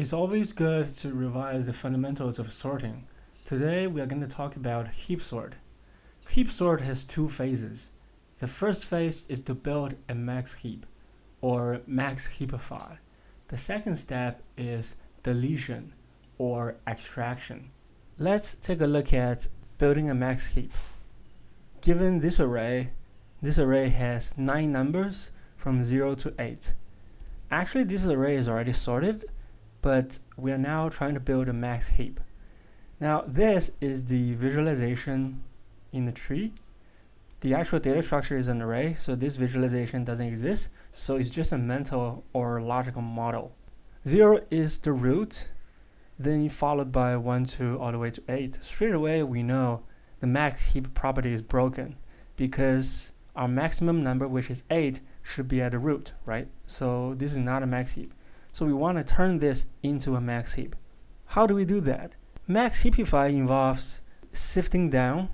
It's always good to revise the fundamentals of sorting. Today we are going to talk about heap sort. Heap sort has two phases. The first phase is to build a max heap, or max-heapify. The second step is deletion, or extraction. Let's take a look at building a max heap. Given this array has 9 numbers from 0 to 8. Actually, this array is already sorted, but we are now trying to build a max heap. Now, this is the visualization in the tree. The actual data structure is an array, so this visualization doesn't exist, so it's just a mental or logical model. 0 is the root, then followed by 1, 2, all the way to 8. Straight away, we know the max heap property is broken because our maximum number, which is 8, should be at the root, right? So this is not a max heap. So we want to turn this into a max heap. How do we do that? Max-heapify involves sifting down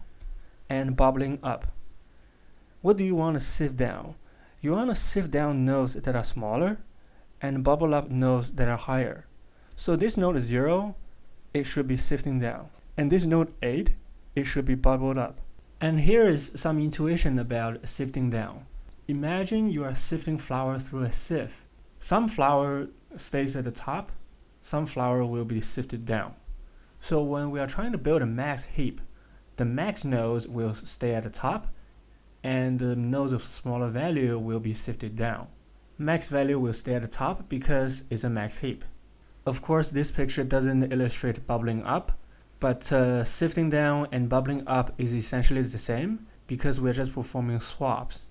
and bubbling up. What do you want to sift down? You want to sift down nodes that are smaller and bubble up nodes that are higher. So this node is 0, it should be sifting down. And this node 8, it should be bubbled up. And here is some intuition about sifting down. Imagine you are sifting flour through a sieve. Some flour stays at the top, some flour will be sifted down. So when we are trying to build a max heap, the max nodes will stay at the top and the nodes of smaller value will be sifted down. Max value will stay at the top because it's a max heap. Of course, this picture doesn't illustrate bubbling up, but sifting down and bubbling up is essentially the same because we're just performing swaps.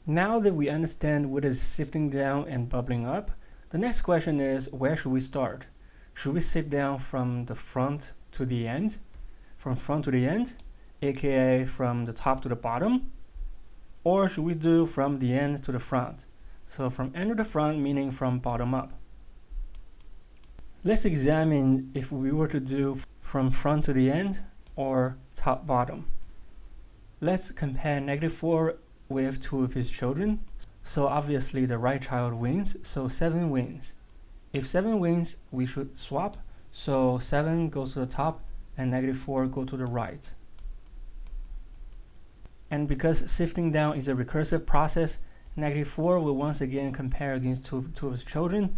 Now that we understand what is sifting down and bubbling up, the next question is, where should we start? Should we sift down from the front to the end? From front to the end, aka from the top to the bottom? Or should we do from the end to the front? So from end to the front, meaning from bottom up. Let's examine if we were to do from front to the end or top bottom. Let's compare -4 with 2 of his children. So obviously the right child wins, so 7 wins. If 7 wins, we should swap, so 7 goes to the top and -4 go to the right. And because sifting down is a recursive process, -4 will once again compare against two of his children.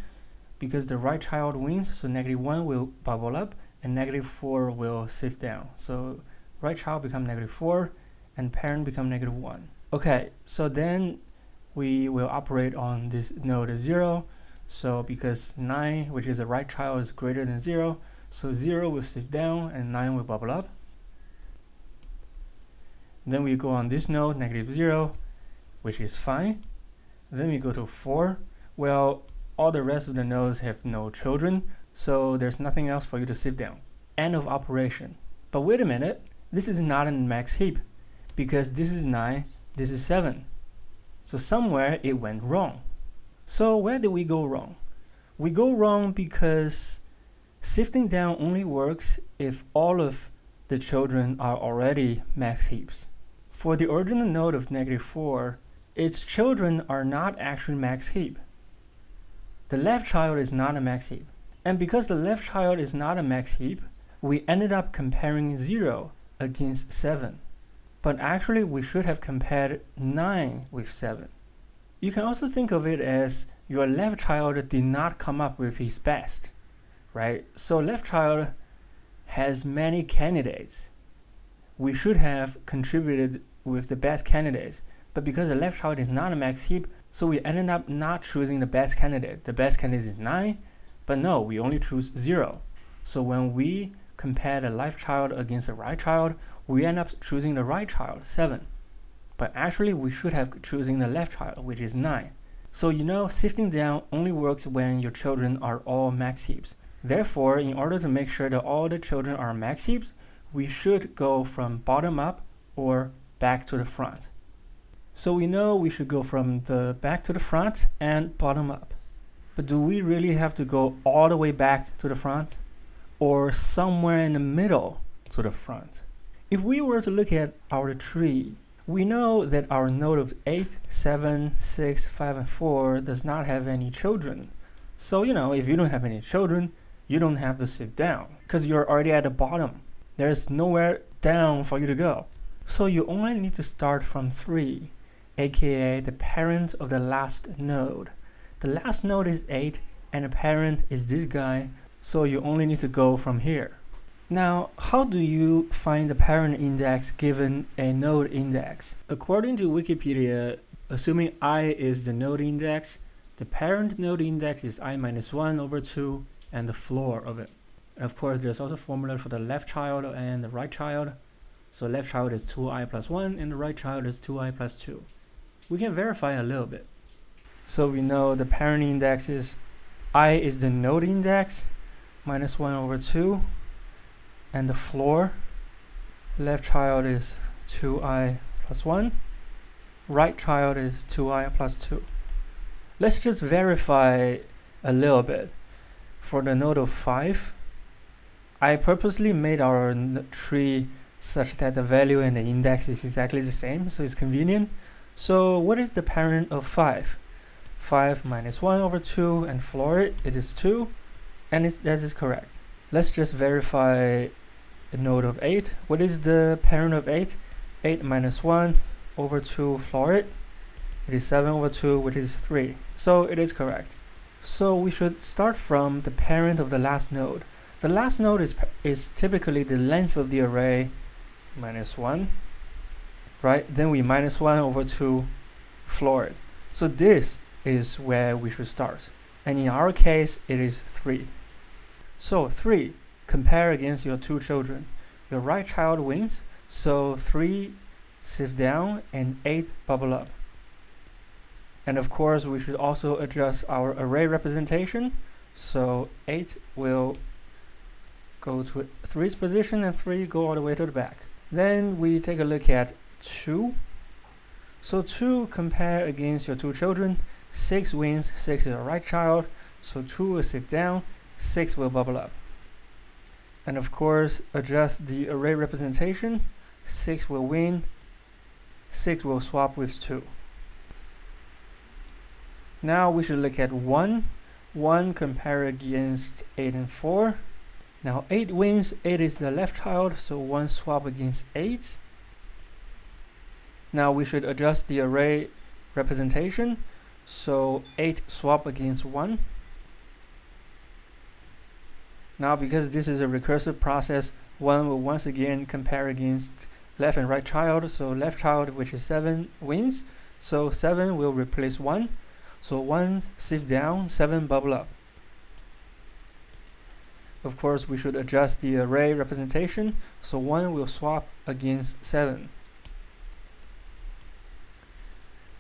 Because the right child wins, so -1 will bubble up and -4 will sift down. So right child become -4 and parent become -1. Okay, so then we will operate on this node as 0. So because 9, which is the right child, is greater than 0, so 0 will sift down and 9 will bubble up. Then we go on this node, -0, which is fine. Then we go to 4. Well, all the rest of the nodes have no children, so there's nothing else for you to sift down. End of operation. But wait a minute, this is not a max heap, because this is 9, this is 7. So somewhere it went wrong. So where did we go wrong? We go wrong because sifting down only works if all of the children are already max heaps. For the original node of -4, its children are not actually max heap. The left child is not a max heap. And because the left child is not a max heap, we ended up comparing 0 against 7. But actually we should have compared 9 with 7. You can also think of it as your left child did not come up with his best, right? So left child has many candidates. We should have contributed with the best candidates, but because the left child is not a max heap, so we ended up not choosing the best candidate. The best candidate is 9, but no, we only choose 0. So when we compare the left child against the right child, we end up choosing the right child, 7. But actually we should have choosing the left child, which is 9. So sifting down only works when your children are all max heaps. Therefore, in order to make sure that all the children are max heaps, we should go from bottom up or back to the front. So we know we should go from the back to the front and bottom up. But do we really have to go all the way back to the front or somewhere in the middle to the front? If we were to look at our tree, we know that our node of 8, 7, 6, 5, and 4 does not have any children. So, if you don't have any children, you don't have to sift down because you're already at the bottom. There's nowhere down for you to go. So you only need to start from 3, aka the parent of the last node. The last node is 8 and the parent is this guy, so you only need to go from here. Now, how do you find the parent index given a node index? According to Wikipedia, assuming I is the node index, the parent node index is I minus 1 over 2 and the floor of it. And of course, there's also a formula for the left child and the right child. So left child is 2i plus 1 and the right child is 2i plus 2. We can verify a little bit. So we know the parent index is I is the node index minus 1 over 2 and the floor left child is 2i plus 1, right child is 2i plus 2. Let's just verify a little bit. For the node of 5, I purposely made our tree such that the value and the index is exactly the same, so it's convenient. So what is the parent of 5? 5 minus 1 over 2 and floor it is 2, and that is correct. Let's just verify the node of 8. What is the parent of 8? 8 minus 1 over 2 floor it is 7 over 2, which is 3. So it is correct. So we should start from the parent of the last node. The last node is typically the length of the array minus 1, right? Then we minus 1 over 2 floor it. So this is where we should start. And in our case, it is 3. So 3, compare against your 2 children. Your right child wins, so 3 sift down and 8 bubble up. And of course, we should also adjust our array representation. So 8 will go to 3's position and 3 go all the way to the back. Then we take a look at 2. So 2 compare against your 2 children. 6 wins, 6 is a right child, so 2 will sift down, 6 will bubble up. And of course, adjust the array representation. 6 will win, 6 will swap with 2. Now we should look at 1. 1 compare against 8 and 4. Now 8 wins, 8 is the left child, so 1 swap against 8. Now we should adjust the array representation. So 8 swap against 1. Now because this is a recursive process, 1 will once again compare against left and right child. So left child, which is 7, wins. So 7 will replace 1. So 1 sift down, 7 bubble up. Of course, we should adjust the array representation. So 1 will swap against 7.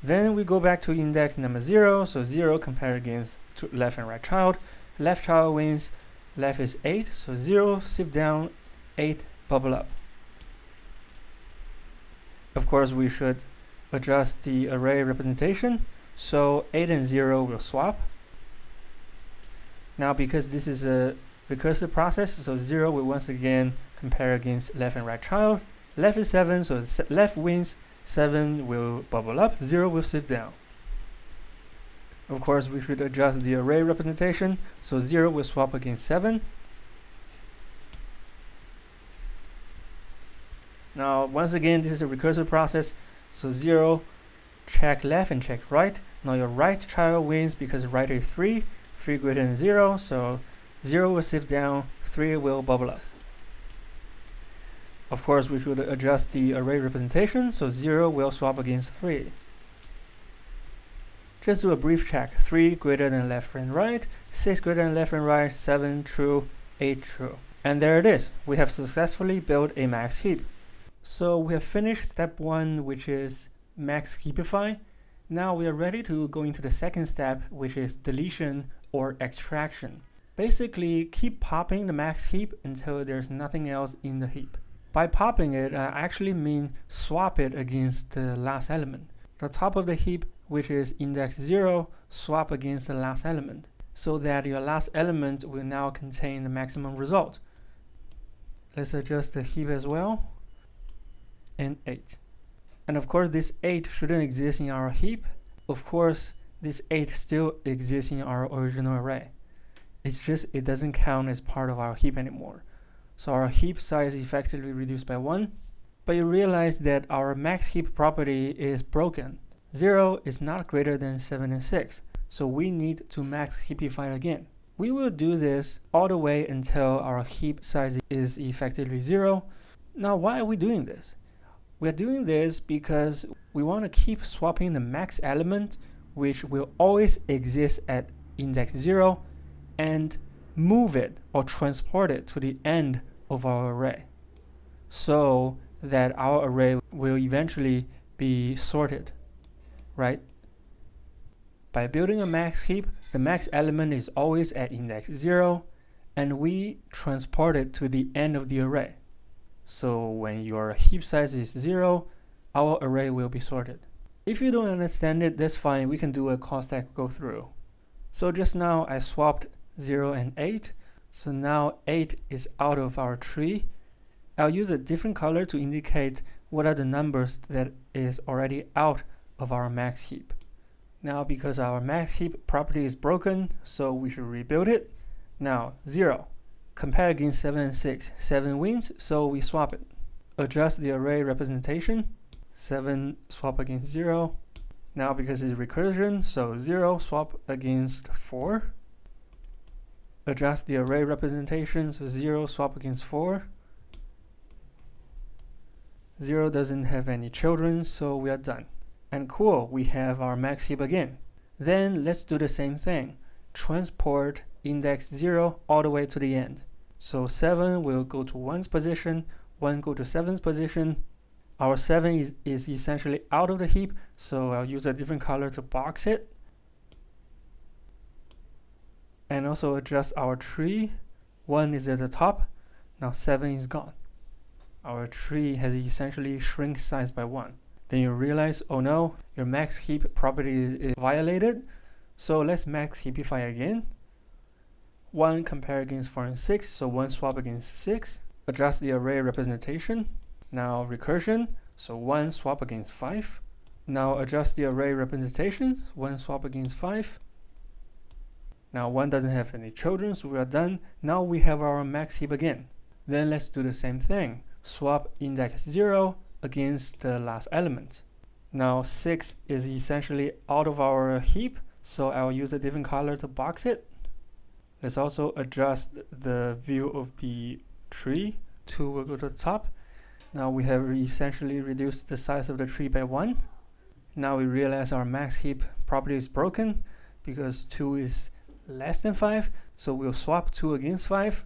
Then we go back to index number 0. So 0 compare against left and right child. Left child wins. Left is 8. So 0 sift down, 8 bubble up. Of course, we should adjust the array representation. So 8 and 0 will swap. Now because this is a recursive process, so 0 will once again compare against left and right child. Left is 7, so left wins. 7 will bubble up, 0 will sift down. Of course, we should adjust the array representation, so 0 will swap against 7. Now, once again, this is a recursive process, so 0, check left and check right. Now your right child wins because right is 3, 3 greater than 0, so 0 will sift down, 3 will bubble up. Of course, we should adjust the array representation, so 0 will swap against 3. Just do a brief check. 3 greater than left and right, 6 greater than left and right, 7 true, 8 true. And there it is. We have successfully built a max heap. So we have finished step 1, which is max-heapify. Now we are ready to go into the second step, which is deletion or extraction. Basically, keep popping the max heap until there's nothing else in the heap. By popping it, I actually mean swap it against the last element. The top of the heap, which is index 0, swap against the last element, so that your last element will now contain the maximum result. Let's adjust the heap as well, and 8. And of course, this 8 shouldn't exist in our heap. Of course, this 8 still exists in our original array. It's just it doesn't count as part of our heap anymore. So our heap size is effectively reduced by 1. But you realize that our max heap property is broken. 0 is not greater than 7 and 6. So we need to max heapify again. We will do this all the way until our heap size is effectively 0. Now, why are we doing this? We are doing this because we want to keep swapping the max element, which will always exist at index 0, and move it or transport it to the end of our array, so that our array will eventually be sorted, right? By building a max heap, the max element is always at index 0, and we transport it to the end of the array. So when your heap size is 0, our array will be sorted. If you don't understand it, that's fine. We can do a call stack go through. So just now I swapped 0 and 8. So now 8 is out of our tree. I'll use a different color to indicate what are the numbers that is already out of our max heap. Now, because our max heap property is broken, so we should rebuild it. Now, 0. Compare against 7 and 6. 7 wins, so we swap it. Adjust the array representation. 7 swap against 0. Now, because it's recursion, so 0 swap against 4. Adjust the array representation, so 0 swap against 4. 0 doesn't have any children, so we are done. And cool, we have our max heap again. Then let's do the same thing. Transport index 0 all the way to the end. So 7 will go to 1's position, 1 go to 7's position. Our 7 is essentially out of the heap, so I'll use a different color to box it. And also adjust our tree. 1 is at the top, now 7 is gone. Our tree has essentially shrink size by 1. Then you realize, oh no, your max heap property is violated. So let's max heapify again. 1 compare against 4 and 6, so 1 swap against 6. Adjust the array representation. Now recursion, so 1 swap against 5. Now adjust the array representation, 1 swap against 5. Now 1 doesn't have any children, so we are done. Now we have our max heap again. Then let's do the same thing. Swap index 0 against the last element. Now 6 is essentially out of our heap, so I'll use a different color to box it. Let's also adjust the view of the tree. 2 will go to the top. Now we have essentially reduced the size of the tree by 1. Now we realize our max heap property is broken because 2 is less than 5, so we'll swap 2 against 5.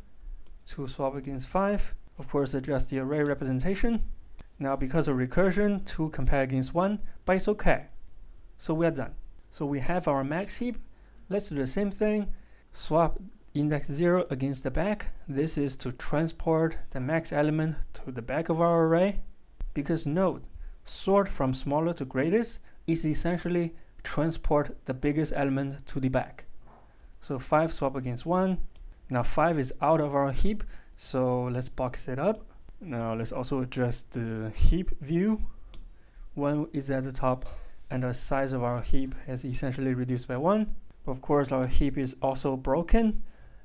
2 swap against 5. Of course, adjust the array representation. Now because of recursion, 2 compare against 1, but it's okay. So we are done. So we have our max heap. Let's do the same thing. Swap index 0 against the back. This is to transport the max element to the back of our array. Because note, sort from smaller to greatest is essentially transport the biggest element to the back. So 5 swap against 1. Now 5 is out of our heap, so let's box it up. Now let's also adjust the heap view. 1 is at the top, and the size of our heap has essentially reduced by 1. Of course, our heap is also broken.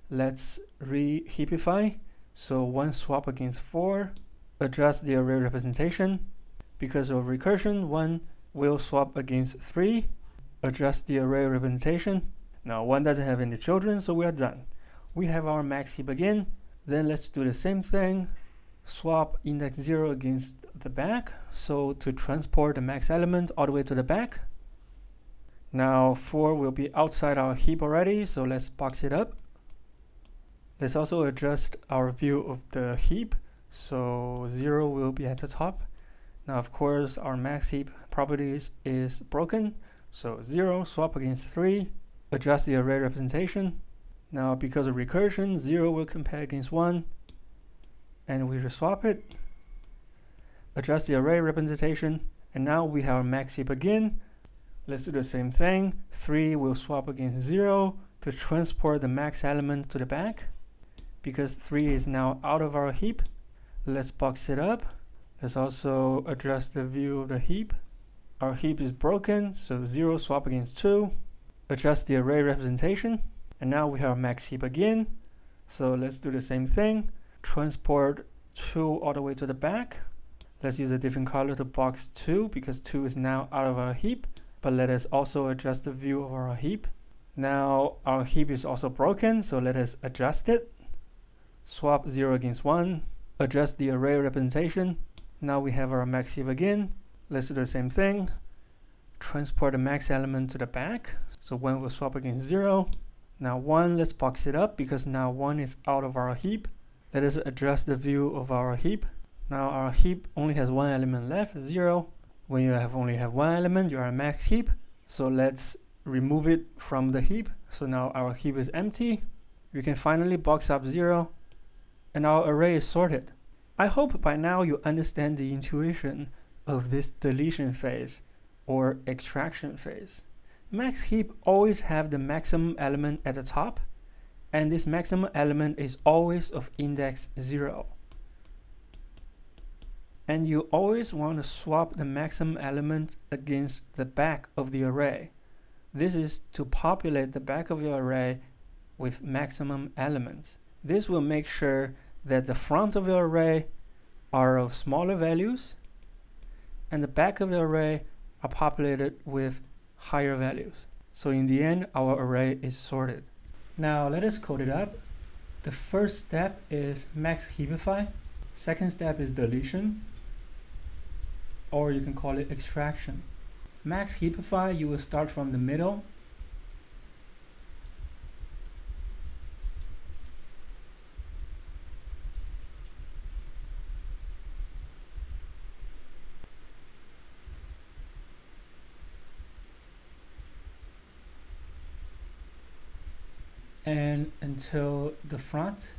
Let's re-heapify. So 1 swap against 4. Adjust the array representation. Because of recursion, 1 will swap against 3. Adjust the array representation. Now 1 doesn't have any children, so we are done. We have our max heap again. Then let's do the same thing. Swap index 0 against the back, so to transport the max element all the way to the back. Now 4 will be outside our heap already, so let's box it up. Let's also adjust our view of the heap, so 0 will be at the top. Now of course our max heap properties is broken, so 0 swap against 3. Adjust the array representation. Now because of recursion, 0 will compare against 1. And we just swap it. Adjust the array representation. And now we have our max heap again. Let's do the same thing. 3 will swap against 0 to transport the max element to the back. Because 3 is now out of our heap, let's box it up. Let's also adjust the view of the heap. Our heap is broken, so 0 swap against 2. Adjust the array representation. And now we have max heap again. So let's do the same thing. Transport 2 all the way to the back. Let's use a different color to box 2 because 2 is now out of our heap. But let us also adjust the view of our heap. Now our heap is also broken, so let us adjust it. Swap 0 against 1. Adjust the array representation. Now we have our max heap again. Let's do the same thing. Transport the max element to the back. So 1 will swap against 0. Now 1, let's box it up because now 1 is out of our heap. Let us adjust the view of our heap. Now our heap only has 1 element left, 0. When you only have 1 element, you are a max heap. So let's remove it from the heap. So now our heap is empty. We can finally box up 0. And our array is sorted. I hope by now you understand the intuition of this deletion phase or extraction phase. Max heap always have the maximum element at the top, and this maximum element is always of index 0. And you always want to swap the maximum element against the back of the array. This is to populate the back of your array with maximum elements. This will make sure that the front of your array are of smaller values and the back of your array are populated with higher values. So in the end, our array is sorted. Now let us code it up. The first step is max-heapify. Second step is deletion, or you can call it extraction. Max-heapify, you will start from the middle. And until the front.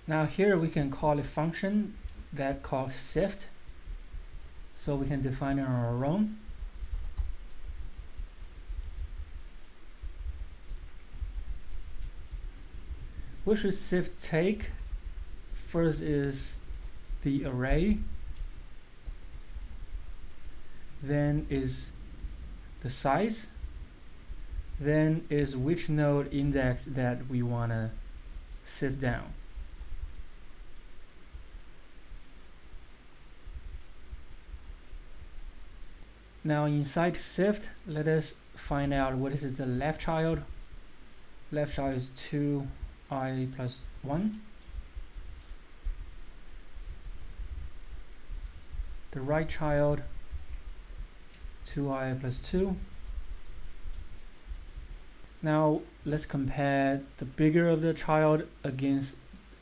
Now here we can call a function that calls sift, so we can define it on our own. What should sift take? First is the array, then is the size, then is which node index that we want to sift down. Now inside sift, let us find out what is the left child. Left child is 2i plus 1. The right child, 2i plus 2. Now let's compare the bigger of the child against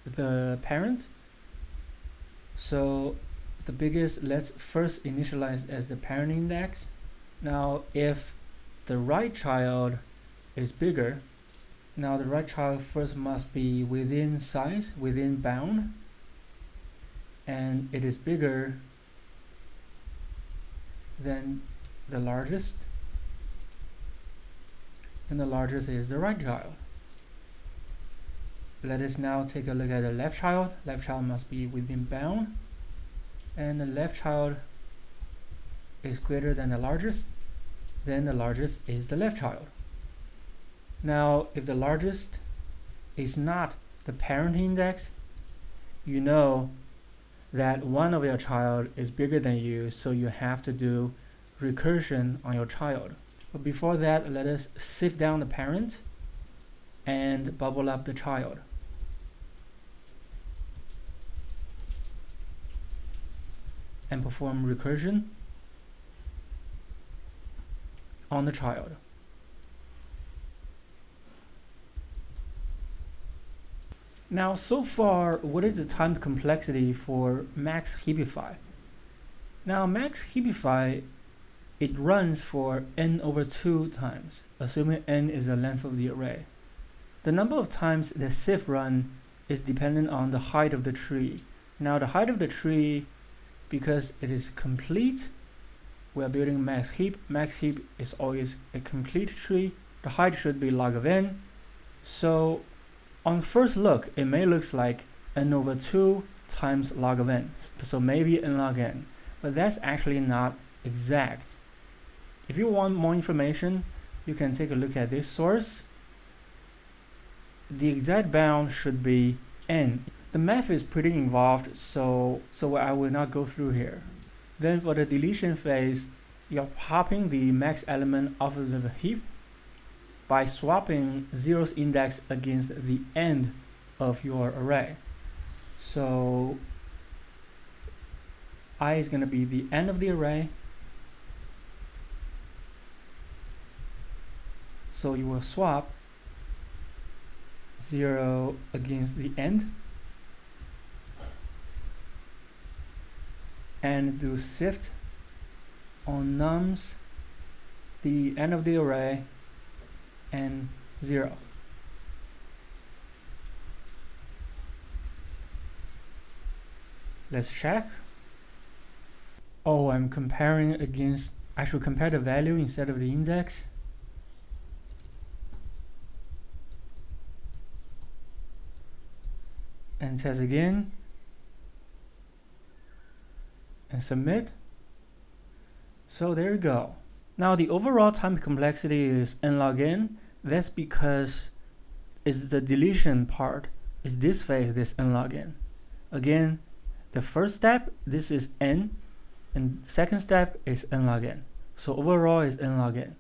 the parent. So the biggest, let's first initialize as the parent index. Now if the right child is bigger, now the right child first must be within size, within bound, and it is bigger than the largest, and the largest is the right child. Let us now take a look at the left child. Left child must be within bound, and the left child is greater than the largest, then the largest is the left child. Now if the largest is not the parent index, you know that one of your child is bigger than you, so you have to do recursion on your child. But before that, let us sift down the parent and bubble up the child. And perform recursion on the child. Now, so far, what is the time complexity for max-heapify? Now, max-heapify, it runs for n over 2 times, assuming n is the length of the array. The number of times the sift run is dependent on the height of the tree. Now, the height of the tree, because it is complete, we are building max heap. Max heap is always a complete tree. The height should be log of n. So on first look, it may look like n over 2 times log of n. So maybe n log n, but that's actually not exact. If you want more information, you can take a look at this source. The exact bound should be n. The math is pretty involved, so I will not go through here. Then for the deletion phase, you're popping the max element off of the heap by swapping zero's index against the end of your array. So I is going to be the end of the array. So you will swap 0 against the end and do shift on nums, the end of the array, and 0. Let's check. Oh, I'm comparing against, I should compare the value instead of the index. And test again. And submit. So there you go. Now the overall time complexity is n log n. That's because it's the deletion part. Is this phase, this n log n. Again, the first step, this is n, and second step is n log n. So overall is n log n.